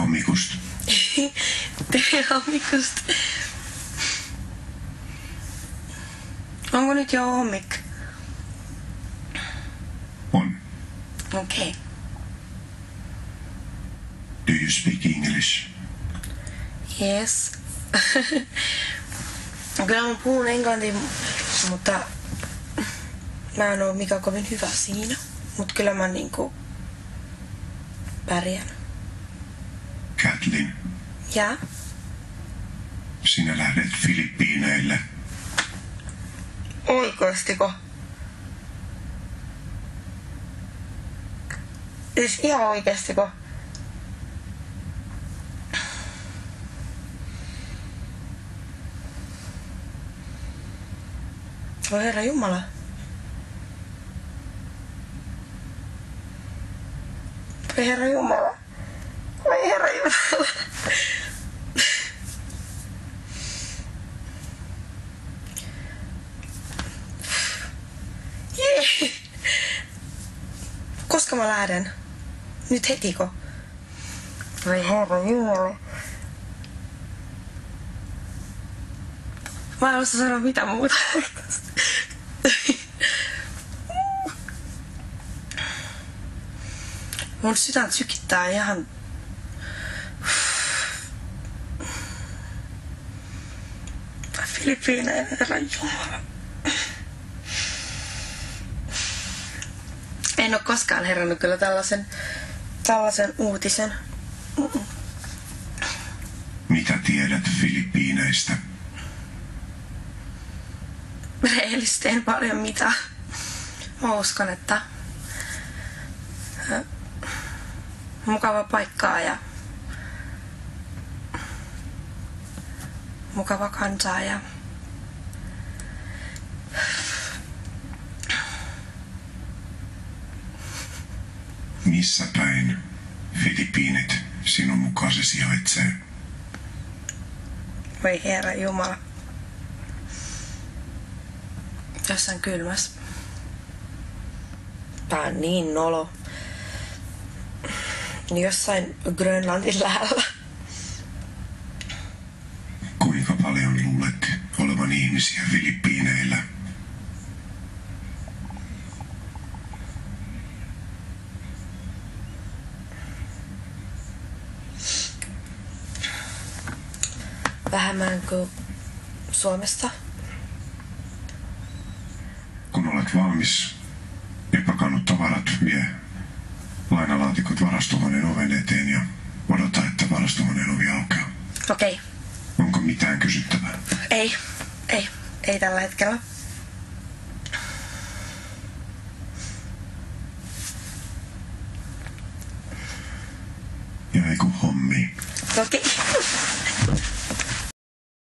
hommikusta. Hommikusta. Onko nyt jo hommik? On. Okei. Do you speak English? Yes. Kyllä mä puhun englantia, mutta mä en oo mikään kovin hyvä siinä. Mut kyllä mä niinku pärjään. Kathleen, Ja? sinä lähdet Filippiineille. Oikeastiko? Siis ihan oikeastiko? Voi herra Jumala. Voi herra Jumala. Voi herra Jumala. Jee. Koska mä lähden? Nyt hetiko? Voi herra Jumala. Mä en osaa sanoa mitään muuta. Mun sydän sykittää ihan... Filippiineille, herra Jumala. En oo koskaan herännyt kyllä tällaisen uutisen. Mitä tiedät Filippiineistä? Rehellisesti en paljon mitään. Mä uskon, että mukava paikkaa ja mukava kansaa ja Missä päin Filippiinit sinun mukaasi sijaitsee? voi herra Jumala. Jossain kylmäs. Tää on niin nolo. Jossain Grönlantin lähellä. Kuinka paljon luulet olevan ihmisiä Filippiineillä? Vähemmän kuin Suomesta. Kun olet valmis ja pakannut tavarat, vie lainalaatikot varastohuoneen oven eteen ja odota, että varastohuoneen ovi aukeaa. Okei. Onko mitään kysyttävää? Ei tällä hetkellä. Ja ei kun hommiin. Okei.